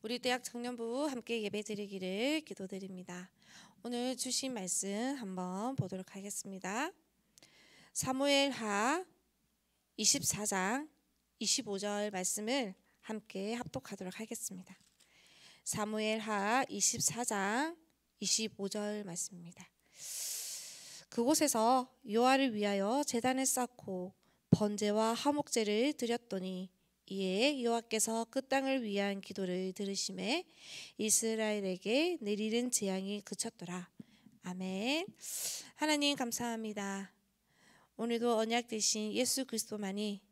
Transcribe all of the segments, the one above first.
우리 대학 청년부 함께 예배드리기를 기도드립니다. 오늘 주신 말씀 한번 보도록 하겠습니다. 사무엘하 24장 25절 말씀을 함께 합독하도록 하겠습니다. 사무엘하 24장 25절 말씀입니다. 그곳에서 여호와를 위하여 제단을 쌓고 번제와 화목제를 드렸더니 이에 여호와께서 그 땅을 위한 기도를 들으심에 이스라엘에게 내리는 재앙이 그쳤더라. 아멘. 하나님 감사합니다. 오늘도 언약 되신 예수 그리스도만이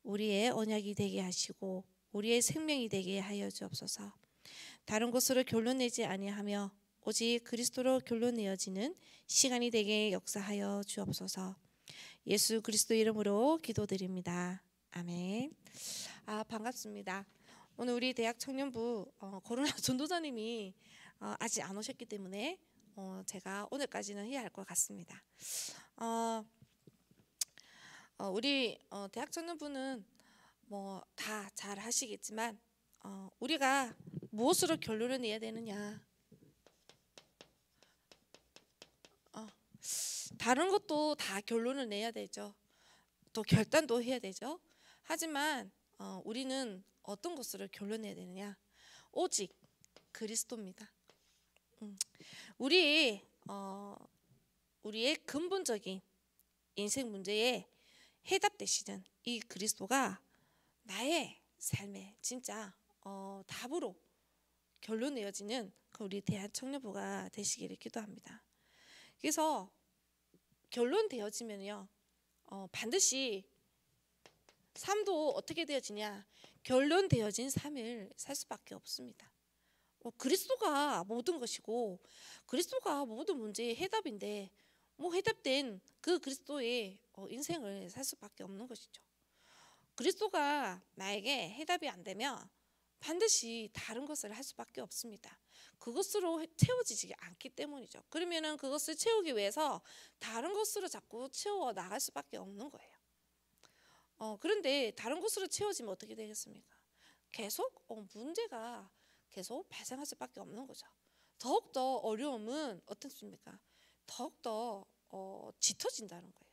우리의 언약이 되게 하시고 우리의 생명이 되게 하여 주옵소서. 다른 곳으로 결론 내지 아니하며 오직 그리스도로 결론 내어지는 시간이 되게 역사하여 주옵소서. 예수 그리스도 이름으로 기도드립니다. 아멘. 반갑습니다. 오늘 우리 대학 청년부 코로나 전도사님이 아직 안 오셨기 때문에 제가 오늘까지는 해야 할 것 같습니다. 우리 대학 청년부는 뭐 다 잘 하시겠지만 우리가 무엇으로 결론을 내야 되느냐? 다른 것도 다 결론을 내야 되죠. 또 결단도 해야 되죠. 하지만 우리는 어떤 것으로 결론내야 되느냐? 오직 그리스도입니다. 우리의 근본적인 인생 문제에 해답 되시는 이 그리스도가 나의 삶에 진짜 답으로 결론 내어지는 우리 대한 청년부가 되시기를 기도합니다. 그래서 결론 되어지면요, 반드시 삶도 어떻게 되어지냐? 결론 되어진 삶을 살 수밖에 없습니다. 그리스도가 모든 것이고 그리스도가 모든 문제의 해답인데 해답된 그 그리스도의 인생을 살 수밖에 없는 것이죠. 그리스도가 나에게 해답이 안 되면 반드시 다른 것을 할 수밖에 없습니다. 그것으로 채워지지 않기 때문이죠. 그러면은 그것을 채우기 위해서 다른 것으로 자꾸 채워 나갈 수밖에 없는 거예요. 그런데 다른 것으로 채워지면 어떻게 되겠습니까? 계속 문제가 계속 발생할 수밖에 없는 거죠. 더욱더 어려움은 어떻습니까? 더욱더 짙어진다는 거예요.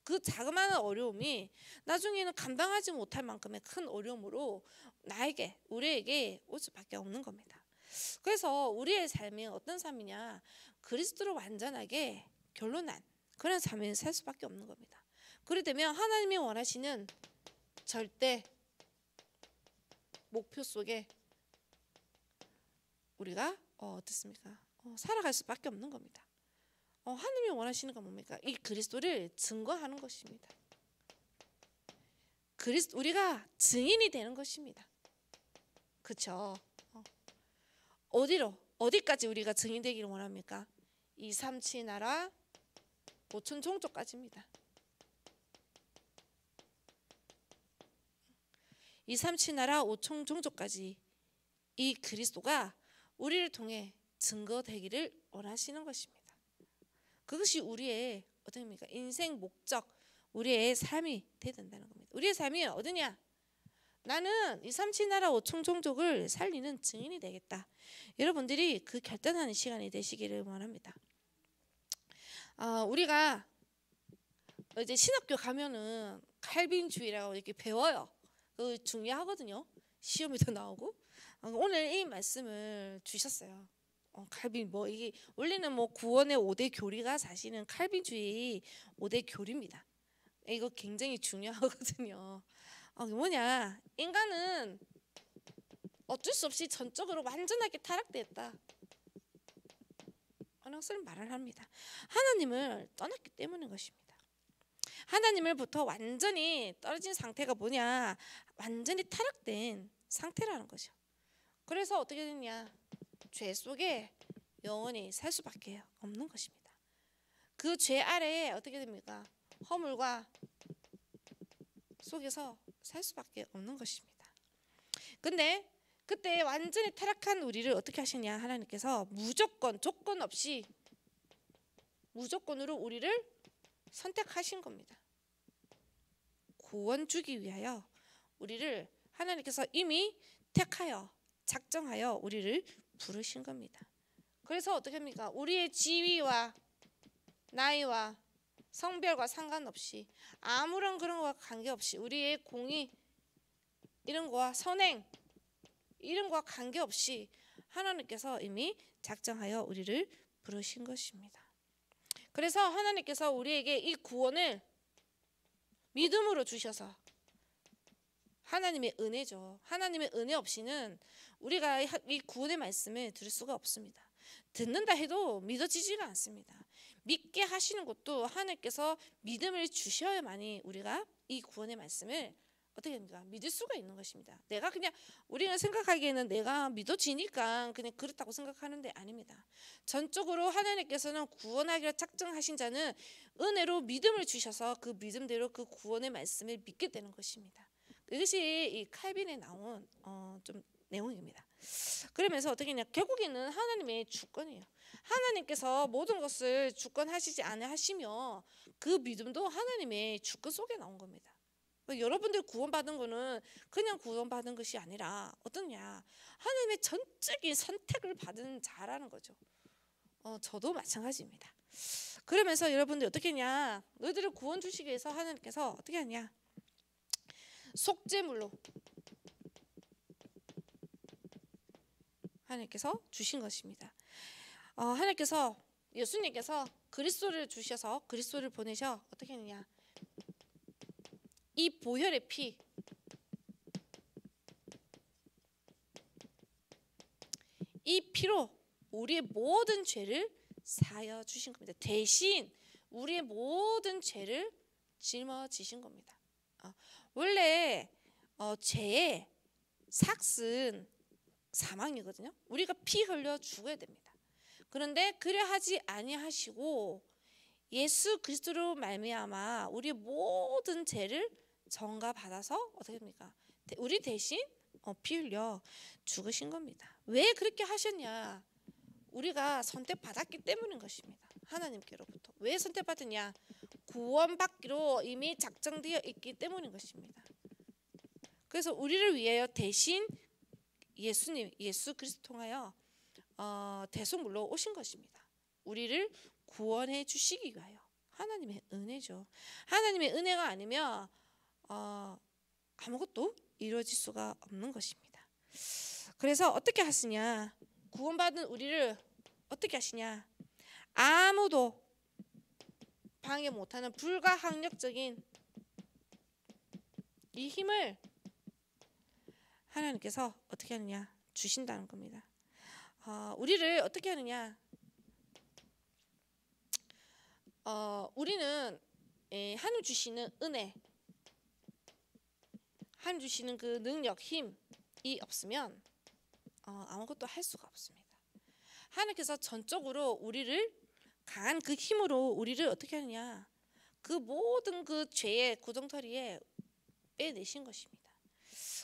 그 자그마한 어려움이 나중에는 감당하지 못할 만큼의 큰 어려움으로 우리에게 올 수밖에 없는 겁니다. 그래서 우리의 삶이 어떤 삶이냐? 그리스도로 완전하게 결론난 그런 삶을 살 수밖에 없는 겁니다. 그렇게 되면 하나님이 원하시는 절대 목표 속에 우리가 어떻습니까? 살아갈 수밖에 없는 겁니다. 하나님이 원하시는 건 뭡니까? 이 그리스도를 증거하는 것입니다. 우리가 증인이 되는 것입니다. 그렇죠? 어디까지 우리가 증인 되기를 원합니까? 2, 3, 7 나라 5천 종족까지입니다. 2, 3, 7 나라 5천 종족까지 이 그리스도가 우리를 통해 증거되기를 원하시는 것입니다. 그것이 우리의 어떻습니까? 인생 목적, 우리의 삶이 되어야 된다는 겁니다. 우리의 삶이 어디냐? 나는 2, 3, 7 나라 5천 종족을 살리는 증인이 되겠다. 여러분들이 그 결단하는 시간이 되시기를 원합니다. 우리가 이제 신학교 가면은 칼빈주의라고 이렇게 배워요. 그거 중요하거든요. 시험에도 나오고. 오늘 이 말씀을 주셨어요. 칼빈 이게 원래는 구원의 5대 교리가 사실은 칼빈주의 5대 교리입니다. 이거 굉장히 중요하거든요. 뭐냐? 인간은 어쩔 수 없이 전적으로 완전하게 타락되었다. 그런 말을 합니다. 하나님을 떠났기 때문인 것입니다. 하나님을부터 완전히 떨어진 상태가 뭐냐? 완전히 타락된 상태라는 거죠. 그래서 어떻게 되냐? 죄 속에 영원히 살 수밖에 없는 것입니다. 그 죄 아래에 어떻게 됩니까? 허물과 속에서 살 수밖에 없는 것입니다. 근데 그때 완전히 타락한 우리를 어떻게 하시냐? 하나님께서 무조건 조건 없이 무조건으로 우리를 선택하신 겁니다. 구원 주기 위하여 우리를 하나님께서 이미 택하여 작정하여 우리를 부르신 겁니다. 그래서 어떻게 합니까? 우리의 지위와 나이와 성별과 상관없이 아무런 그런 거와 관계없이 우리의 공의 이런 거와 선행 이런 거와 관계없이 하나님께서 이미 작정하여 우리를 부르신 것입니다. 그래서 하나님께서 우리에게 이 구원을 믿음으로 주셔서 하나님의 은혜죠. 하나님의 은혜 없이는 우리가 이 구원의 말씀을 들을 수가 없습니다. 듣는다 해도 믿어지지가 않습니다. 믿게 하시는 것도 하나님께서 믿음을 주셔야만이 우리가 이 구원의 말씀을 어떻게 합니까? 믿을 수가 있는 것입니다. 내가 그냥 우리가 생각하기에는 내가 믿어지니까 그냥 그렇다고 생각하는데 아닙니다. 전적으로 하나님께서는 구원하기로 작정하신 자는 은혜로 믿음을 주셔서 그 믿음대로 그 구원의 말씀을 믿게 되는 것입니다. 이것이 이 칼빈에 나온 좀 내용입니다. 그러면서 어떻게 했냐? 결국에는 하나님의 주권이에요. 하나님께서 모든 것을 주권하시지 아니하시며 그 믿음도 하나님의 주권 속에 나온 겁니다. 여러분들 구원받은 거는 그냥 구원받은 것이 아니라 어떠냐? 하나님의 전적인 선택을 받은 자라는 거죠. 저도 마찬가지입니다. 그러면서 여러분들 어떻게 했냐? 너희들을 구원 주시기 위해서 하나님께서 어떻게 하냐? 속죄물로 하나님께서 주신 것입니다. 하나님께서 예수님께서 그리스도를 주셔서 그리스도를 보내셔 어떻게 했느냐? 이 보혈의 피, 이 피로 우리의 모든 죄를 사하여 주신 겁니다. 대신 우리의 모든 죄를 짊어지신 겁니다. 원래 죄의 삭은 사망이거든요. 우리가 피 흘려 죽어야 됩니다. 그런데 그래 하지 아니하시고 예수 그리스도로 말미암아 우리 모든 죄를 전가받아서 어떻게 합니까? 우리 대신 피 흘려 죽으신 겁니다. 왜 그렇게 하셨냐? 우리가 선택받았기 때문인 것입니다. 하나님께로부터. 왜 선택받았냐? 구원받기로 이미 작정되어 있기 때문인 것입니다. 그래서 우리를 위하여 대신 예수 그리스도 통하여 대속물로 오신 것입니다. 우리를 구원해 주시기 위하여. 하나님의 은혜죠. 하나님의 은혜가 아니면 아무것도 이루어질 수가 없는 것입니다. 그래서 어떻게 하시냐? 구원받은 우리를 어떻게 하시냐? 아무도 방해 못하는 불가항력적인 이 힘을 하나님께서 어떻게 하느냐? 주신다는 겁니다. 우리를 어떻게 하느냐? 우리는 하나님 주시는 은혜, 하나님 주시는 그 능력, 힘이 없으면 아무것도 할 수가 없습니다. 하나님께서 전적으로 우리를 강한 그 힘으로 우리를 어떻게 하느냐? 그 모든 그 죄의 구덩텅이에 빼내신 것입니다.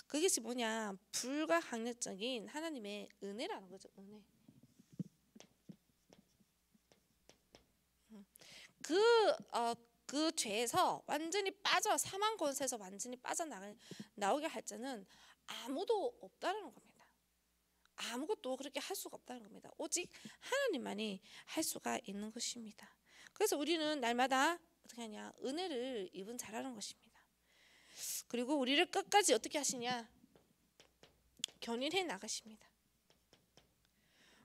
그것이 뭐냐? 불가항력적인 하나님의 은혜라는 거죠. 은혜. 그 죄에서 완전히 사망 권세에서 완전히 빠져나오게 할 자는 아무도 없다는 겁니다. 아무것도 그렇게 할 수가 없다는 겁니다. 오직 하나님만이 할 수가 있는 것입니다. 그래서 우리는 날마다 어떻게 하냐? 은혜를 입은 자라는 것입니다. 그리고 우리를 끝까지 어떻게 하시냐? 견인해 나가십니다.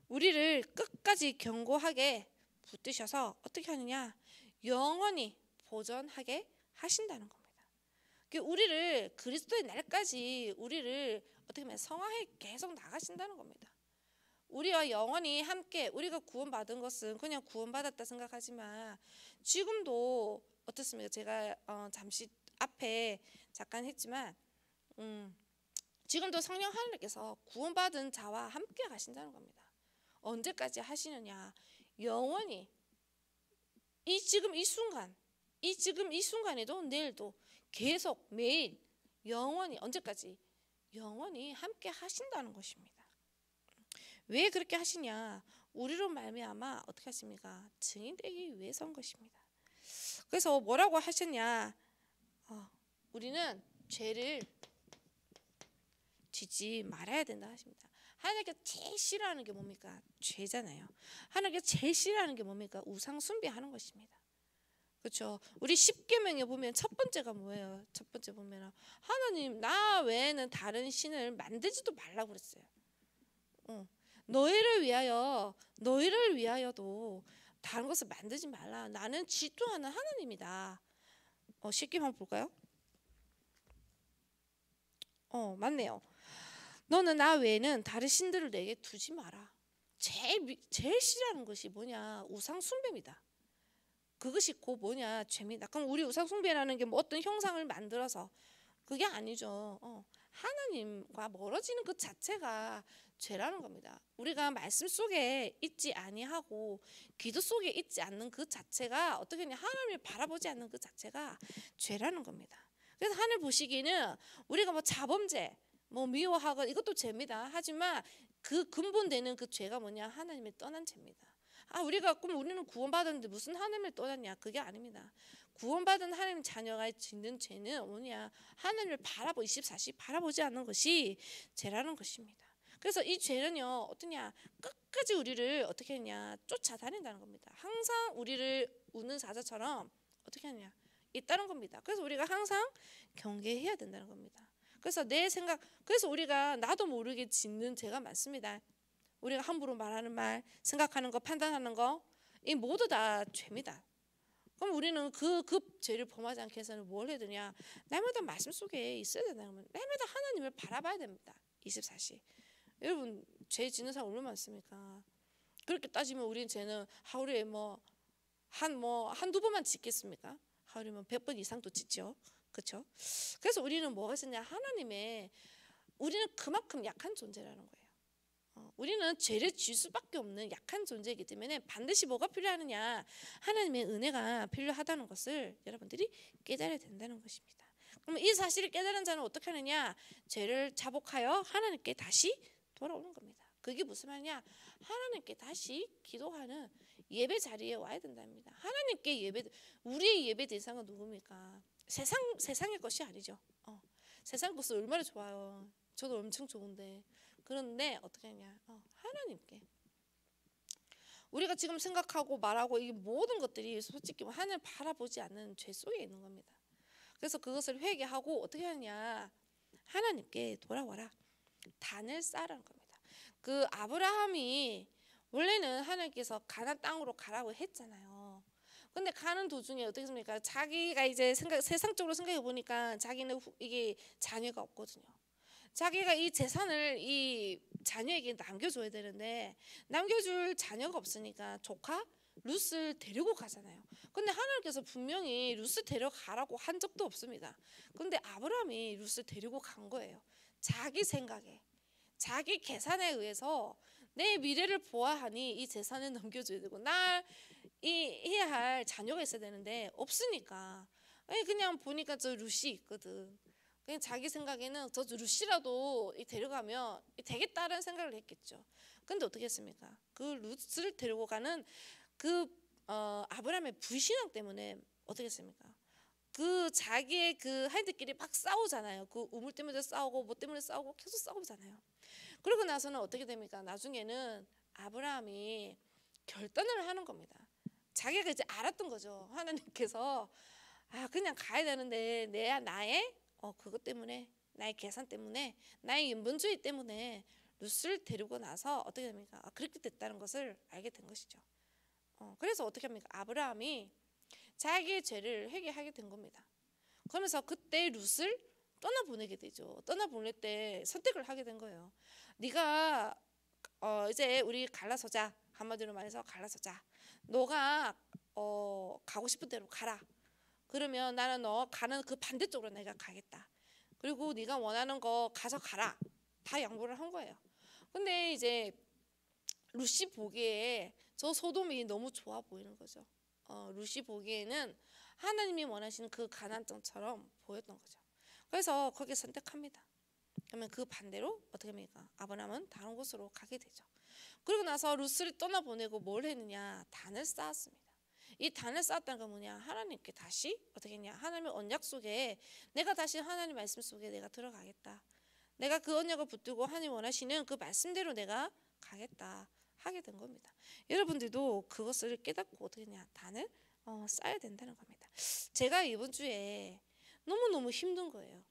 우리를 끝까지 견고하게 붙드셔서 어떻게 하느냐? 영원히 보존하게 하신다는 겁니다. 우리를 그리스도의 날까지 우리를 어떻게 보면 성화해 계속 나가신다는 겁니다. 우리와 영원히 함께 우리가 구원받은 것은 그냥 구원받았다 생각하지만 지금도 어떻습니까? 제가 잠시 앞에 잠깐 했지만 지금도 성령 하나님께서 구원받은 자와 함께 가신다는 겁니다. 언제까지 하시느냐? 영원히 지금 이 순간에도 내일도 계속 매일 영원히 언제까지? 영원히 함께 하신다는 것입니다. 왜 그렇게 하시냐? 우리로 말미암아 어떻게 하십니까? 증인되기 위해서인 것입니다. 그래서 뭐라고 하셨냐? 우리는 죄를 지지 말아야 된다 하십니다. 하나님께 제일 싫어하는 게 뭡니까? 죄잖아요. 하나님께 제일 싫어하는 게 뭡니까? 우상 숭배하는 것입니다. 그렇죠? 우리 10계명에 보면 첫 번째가 뭐예요? 첫 번째 보면 하나님 나 외에는 다른 신을 만들지도 말라고 그랬어요. 너희를 위하여도 다른 것을 만들지 말라. 나는 질투하는 하나님이다. 쉽게 한번 볼까요? 맞네요. 너는 나 외에는 다른 신들을 내게 두지 마라. 제일 싫어하는 것이 뭐냐? 우상 숭배입니다. 그것이 곧 뭐냐? 죄입니다. 그럼 우리 우상 숭배라는 게 뭐 어떤 형상을 만들어서 그게 아니죠. 하나님과 멀어지는 그 자체가 죄라는 겁니다. 우리가 말씀 속에 있지 아니하고 기도 속에 있지 않는 그 자체가 어떻게 하냐? 하나님을 바라보지 않는 그 자체가 죄라는 겁니다. 그래서 하늘 보시기에는 우리가 뭐 자범죄, 뭐 미워하고 이것도 죄입니다. 하지만 그 근본되는 그 죄가 뭐냐? 하나님을 떠난 죄입니다. 우리가 그럼 우리는 구원받았는데 무슨 하나님을 떠났냐? 그게 아닙니다. 구원받은 하나님 자녀가 짓는 죄는 뭐냐? 하나님을 24시 바라보지 않는 것이 죄라는 것입니다. 그래서 이 죄는요 어떠냐? 끝까지 우리를 어떻게 했냐? 쫓아다닌다는 겁니다. 항상 우리를 우는 사자처럼 어떻게 하냐? 있다는 겁니다. 그래서 우리가 항상 경계해야 된다는 겁니다. 그래서 내 생각, 그래서 우리가 나도 모르게 짓는 죄가 많습니다. 우리가 함부로 말하는 말, 생각하는 거, 판단하는 거, 이 모두 다 죄입니다. 그럼 우리는 그 죄를 범하지 않기 위해서는 뭘 해야 되냐? 날마다 말씀 속에 있어야 된다는 겁니다. 날마다 하나님을 바라봐야 됩니다. 24시. 여러분 죄 짓는 사람 얼마나 많습니까? 그렇게 따지면 우리는 죄는 하루에 한두 번만 짓겠습니까? 하루에 100번 이상도 짓죠. 그렇죠? 그래서 우리는 뭐가 있었냐? 우리는 그만큼 약한 존재라는 거예요. 우리는 죄를 질 수밖에 없는 약한 존재이기 때문에 반드시 뭐가 필요하느냐? 하나님의 은혜가 필요하다는 것을 여러분들이 깨달아야 된다는 것입니다. 그러면 이 사실을 깨달은 자는 어떻게 하느냐? 죄를 자복하여 하나님께 다시 돌아오는 겁니다. 그게 무슨 말이냐? 하나님께 다시 기도하는 예배 자리에 와야 된답니다. 하나님께 우리의 예배 대상은 누굽니까? 세상의 것이 아니죠. 세상 것은 얼마나 좋아요. 저도 엄청 좋은데. 그런데 어떻게 하냐? 하나님께. 우리가 지금 생각하고 말하고 이 모든 것들이 솔직히 하나님을 바라보지 않는 죄 속에 있는 겁니다. 그래서 그것을 회개하고 어떻게 하냐? 하나님께 돌아와라. 단을 쌓으라는 겁니다. 그 아브라함이 원래는 하나님께서 가나안 땅으로 가라고 했잖아요. 근데 가는 도중에 어떻게 했습니까? 자기가 이제 세상적으로 생각해 보니까 자기는 이게 자녀가 없거든요. 자기가 이 재산을 이 자녀에게 남겨줘야 되는데 남겨줄 자녀가 없으니까 조카 룻을 데리고 가잖아요. 근데 하나님께서 분명히 룻을 데려가라고 한 적도 없습니다. 근데 아브라함이 룻을 데리고 간 거예요. 자기 생각에, 자기 계산에 의해서 내 미래를 보아하니 이 재산을 넘겨줘야 되고 해야 할 자녀가 있어야 되는데 없으니까 그냥 보니까 저 룻이 있거든. 그냥 자기 생각에는 저 룻이라도 데려가면 되겠다라는 생각을 했겠죠. 근데 어떻게 했습니까? 그 룻을 데리고 가는 아브라함의 불신앙 때문에 어떻게 했습니까? 자기의 하인들끼리 막 싸우잖아요. 그 우물 때문에 싸우고 뭐 때문에 싸우고 계속 싸우잖아요. 그러고 나서는 어떻게 됩니까? 나중에는 아브라함이 결단을 하는 겁니다. 자기가 이제 알았던 거죠. 하나님께서 그냥 가야 되는데 나의 그것 때문에, 나의 계산 때문에, 나의 인본주의 때문에 룻을 데리고 나서 어떻게 됩니까? 그렇게 됐다는 것을 알게 된 것이죠. 그래서 어떻게 합니까? 아브라함이 자기의 죄를 회개하게 된 겁니다. 그러면서 그때 룻을 떠나보내게 되죠. 떠나보낼 때 선택을 하게 된 거예요. 네가 이제 우리 갈라서자. 한마디로 말해서 갈라서자. 너가 가고 싶은 대로 가라. 그러면 나는 너 가는 그 반대쪽으로 내가 가겠다. 그리고 네가 원하는 거 가져가라. 다 양보를 한 거예요. 근데 이제 룻이 보기에 저 소돔이 너무 좋아 보이는 거죠. 룻이 보기에는 하나님이 원하시는 그 가나안 땅처럼 보였던 거죠. 그래서 거기 선택합니다. 그러면 그 반대로 어떻게 합니까? 아브라함은 다른 곳으로 가게 되죠. 그리고 나서 룻을 떠나보내고 뭘 했느냐? 단을 쌓았습니다. 이 단을 쌓았다는 건 뭐냐? 하나님께 다시 어떻게 했냐? 하나님의 언약 속에 내가 다시 하나님 말씀 속에 내가 들어가겠다. 내가 그 언약을 붙들고 하나님 원하시는 그 말씀대로 내가 가겠다 하게 된 겁니다. 여러분들도 그것을 깨닫고 어떻게 냐 단을 쌓아야 된다는 겁니다. 제가 이번 주에 너무너무 힘든 거예요.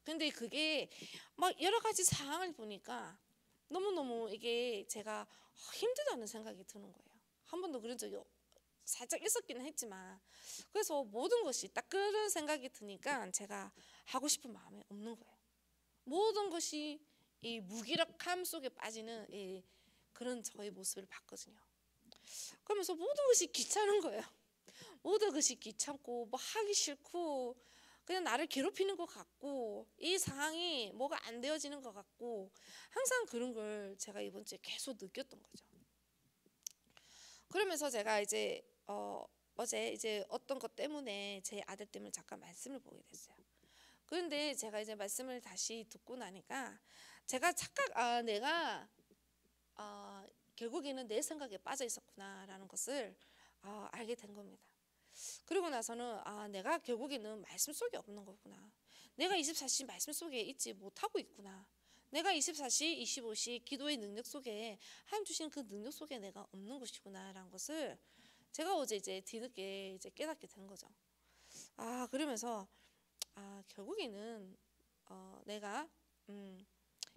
근데 그게 막 여러 가지 상황을 보니까 너무너무 이게 제가 힘들다는 생각이 드는 거예요. 한 번도 그런 적이 살짝 있었기는 했지만, 그래서 모든 것이 딱 그런 생각이 드니까 제가 하고 싶은 마음이 없는 거예요. 모든 것이 이 무기력함 속에 빠지는 이 그런 저의 모습을 봤거든요. 그러면서 모든 것이 귀찮은 거예요. 모든 것이 귀찮고 뭐 하기 싫고 그냥 나를 괴롭히는 것 같고 이 상황이 뭐가 안 되어지는 것 같고 항상 그런 걸 제가 이번 주에 계속 느꼈던 거죠. 그러면서 제가 이제 어제 이제 어떤 것 때문에 제 아들 때문에 잠깐 말씀을 보게 됐어요. 그런데 제가 이제 말씀을 다시 듣고 나니까 제가 착각 내가 결국에는 내 생각에 빠져 있었구나라는 것을 알게 된 겁니다. 그리고 나서는 내가 결국에는 말씀 속에 없는 거구나. 내가 24시 말씀 속에 있지 못하고 있구나. 내가 24시, 25시 기도의 능력 속에 하나님 주신 그 능력 속에 내가 없는 것이구나라는 것을 제가 어제 이제 뒤늦게 이제 깨닫게 된 거죠. 그러면서 결국에는 내가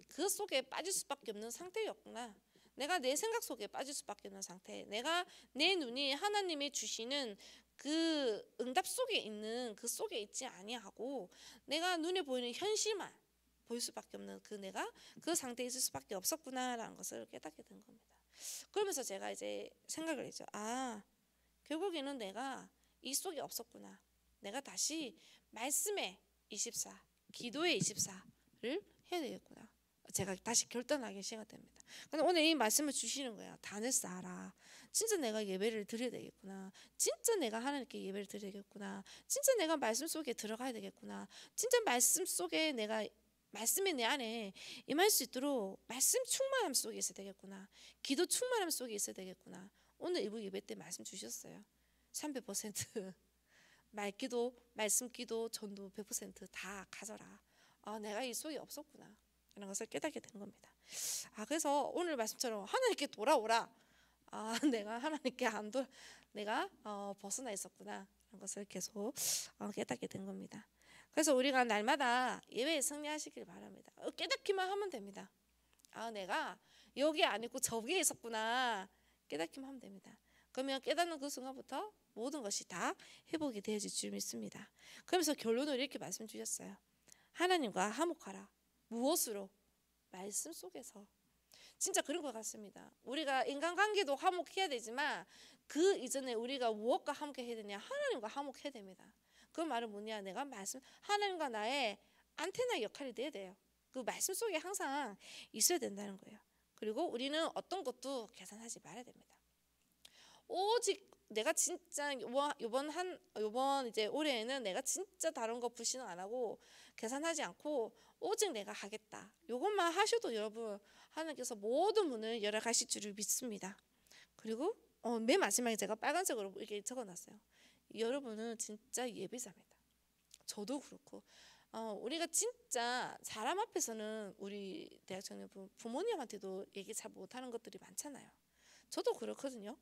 그 속에 빠질 수밖에 없는 상태였구나. 내가 내 생각 속에 빠질 수밖에 없는 상태. 내가 내 눈이 하나님이 주시는 그 응답 속에 있는 그 속에 있지 아니하고 내가 눈에 보이는 현실만 보일 수밖에 없는 내가 그 상태에 있을 수밖에 없었구나라는 것을 깨닫게 된 겁니다. 그러면서 제가 이제 생각을 했죠. 결국에는 내가 이 속에 없었구나. 내가 다시 말씀의 24, 기도의 24를 해야 되겠구나. 제가 다시 결단하기 시작됩니다. 근데 오늘 이 말씀을 주시는 거야. 단을 쌓아라. 진짜 내가 예배를 드려야 되겠구나. 진짜 내가 하나님께 예배를 드려야 되겠구나. 진짜 내가 말씀 속에 들어가야 되겠구나. 진짜 말씀 속에 내가 말씀이 내 안에 임할 수 있도록 말씀 충만함 속에 있어야 되겠구나. 기도 충만함 속에 있어야 되겠구나. 오늘 일부 예배 때 말씀 주셨어요. 300% 말기도, 말씀 기도, 전도 100%다 가져라. 내가 이 속에 없었구나. 이런 것을 깨닫게 된 겁니다. 그래서 오늘 말씀처럼 하나님께 돌아오라. 내가 하나님께 안 돌아, 내가 벗어나 있었구나. 이런 것을 계속 깨닫게 된 겁니다. 그래서 우리가 날마다 예배에 승리하시길 바랍니다. 깨닫기만 하면 됩니다. 내가 여기 안 있고 저기에 있었구나. 깨닫기만 하면 됩니다. 그러면 깨닫는 그 순간부터 모든 것이 다 회복이 되어질 줄 믿습니다. 그러면서 결론을 이렇게 말씀 주셨어요. 하나님과 화목하라. 무엇으로? 말씀 속에서. 진짜 그런 것 같습니다. 우리가 인간관계도 화목해야 되지만 그 이전에 우리가 무엇과 함께 해야 되냐? 하나님과 화목해야 됩니다. 그 말은 뭐냐? 내가 말씀 하나님과 나의 안테나 역할이 돼야 돼요. 그 말씀 속에 항상 있어야 된다는 거예요. 그리고 우리는 어떤 것도 계산하지 말아야 됩니다. 오직 내가 진짜 요번 이제 올해에는 내가 진짜 다른 거 불신을 안 하고 계산하지 않고 오직 내가 하겠다. 요것만 하셔도 여러분 하나님께서 모든 문을 열어가실 줄을 믿습니다. 그리고 맨 마지막에 제가 빨간색으로 이렇게 적어놨어요. 여러분은 진짜 예배자입니다. 저도 그렇고 우리가 진짜 사람 앞에서는 우리 대학생님 부모님한테도 얘기 잘 못하는 것들이 많잖아요. 저도 그렇거든요.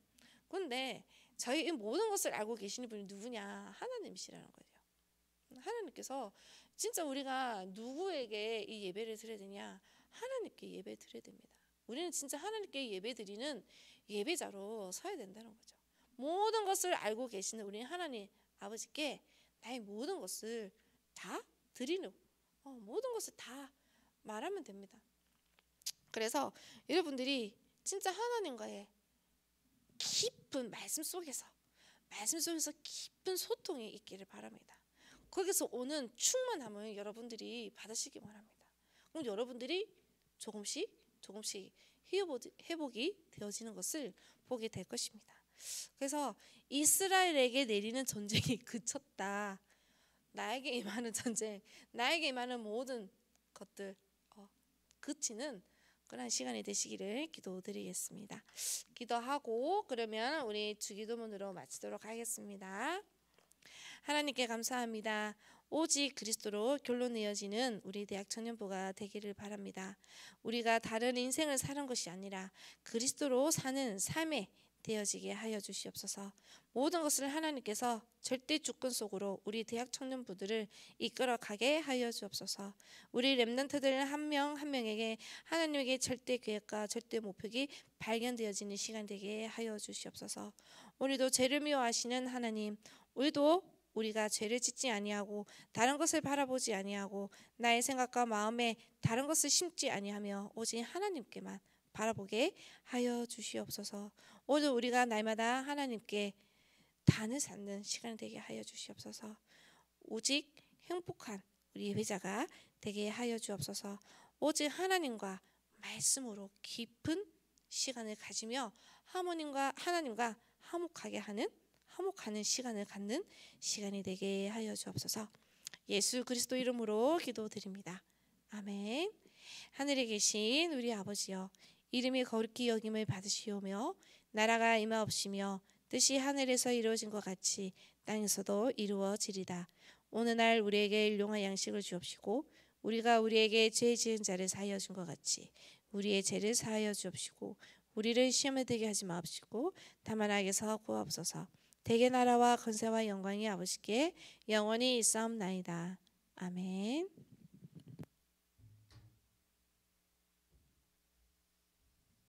그런데 저희 이 모든 것을 알고 계시는 분이 누구냐? 하나님이시라는 거예요. 하나님께서 진짜 우리가 누구에게 이 예배를 드려야 되냐? 하나님께 예배 드려야 됩니다. 우리는 진짜 하나님께 예배 드리는 예배자로 서야 된다는 거죠. 모든 것을 알고 계시는 우리 하나님 아버지께 나의 모든 것을 다 드리는 모든 것을 다 말하면 됩니다. 그래서 여러분들이 진짜 하나님과의 깊은 말씀 속에서 깊은 소통이 있기를 바랍니다. 거기서 오는 충만함을 여러분들이 받으시기 바랍니다. 그럼 여러분들이 조금씩 회복이 되어지는 것을 보게 될 것입니다. 그래서 이스라엘에게 내리는 전쟁이 그쳤다. 나에게 임하는 전쟁, 나에게 임하는 모든 것들 그치는 그런 시간이 되시기를 기도드리겠습니다. 기도하고 그러면 우리 주기도문으로 마치도록 하겠습니다. 하나님께 감사합니다. 오직 그리스도로 결론 내어지는 우리 대학 청년부가 되기를 바랍니다. 우리가 다른 인생을 사는 것이 아니라 그리스도로 사는 삶에 되어지게 하여 주시옵소서. 모든 것을 하나님께서 절대 주권 속으로 우리 대학 청년부들을 이끌어가게 하여 주옵소서. 우리 렘넌트들 한 명 한 명에게 하나님에게 절대 계획과 절대 목표가 발견되어지는 시간 되게 하여 주시옵소서. 우리도 죄를 미워하시는 하나님, 우리가 죄를 짓지 아니하고 다른 것을 바라보지 아니하고 나의 생각과 마음에 다른 것을 심지 아니하며 오직 하나님께만 바라보게 하여 주시옵소서. 오늘 우리가 날마다 하나님께 단을 쌓는 시간 되게 하여 주시옵소서. 오직 행복한 우리 예배자가 되게 하여 주옵소서. 오직 하나님과 말씀으로 깊은 시간을 가지며 하나님과 화목하는 시간을 갖는 시간이 되게 하여 주옵소서. 예수 그리스도 이름으로 기도드립니다. 아멘. 하늘에 계신 우리 아버지여, 이름이 거룩히 여김을 받으시오며 나라가 임하옵시며 뜻이 하늘에서 이루어진 것 같이 땅에서도 이루어지리다. 오늘날 우리에게 일용할 양식을 주옵시고 우리가 우리에게 죄 지은 자를 사하여 준 것 같이 우리의 죄를 사하여 주옵시고 우리를 시험에 들게 하지 마옵시고 다만 악에서 구하옵소서. 대개 나라와 권세와 영광이 아버지께 영원히 있사옵나이다. 아멘.